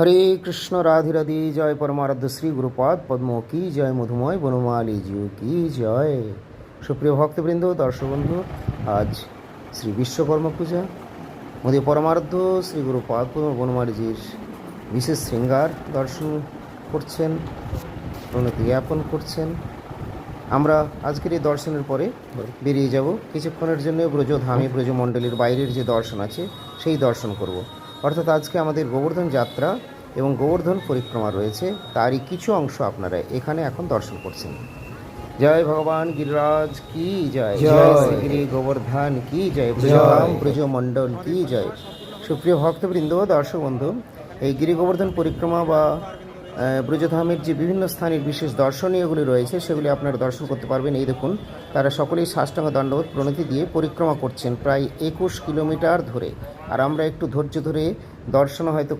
হরে কৃষ্ণ রাধে রাধে, জয় পরমারাধ্য শ্রী গুরুপাদ পদ্ম কি জয়, মধুময় বনমালী জিউ কি জয়। সুপ্রিয় ভক্তবৃন্দ, দর্শক বন্ধু, আজ শ্রী বিশ্বকর্মা পূজা। মোদী পরমারাধ্য শ্রী গুরুপাদ পদ্ম বনমালীজির বিশেষ শৃঙ্গার দর্শন করছেন, প্রণতি জ্ঞাপন করছেন। আমরা আজকের এই দর্শনের পরে বেরিয়ে যাব কিছুক্ষণের জন্য ব্রজধামে, ব্রজমণ্ডলীর বাইরের যে দর্শন আছে সেই দর্শন করব। অর্থাৎ আজকে আমাদের গোবর্ধন যাত্রা এবং গোবর্ধন পরিক্রমা রয়েছে, তারই কিছু অংশ আপনারা এখানে এখন দর্শন করছেন। জয় ভগবান গিরিরাজ কি জয়, জয় শ্রীগিরি গোবর্ধন কি জয়, ব্রজধাম ব্রজমণ্ডল কি জয়। সুপ্রিয় ভক্তবৃন্দ, দর্শক বন্ধু, এই গিরি গোবর্ধন পরিক্রমা বা ব্রজধামের যে বিভিন্ন স্থানের বিশেষ দর্শনীয়গুলি রয়েছে সেগুলি আপনারা দর্শন করতে পারবেন। এই দেখুন, তারা সকলেই সাষ্টাঙ্গ দণ্ডবোধ প্রণতি দিয়ে পরিক্রমা করছেন প্রায় 21 কিলোমিটার ধরে। আর আমরা একটু ধৈর্য ধরে দর্শন হয়তো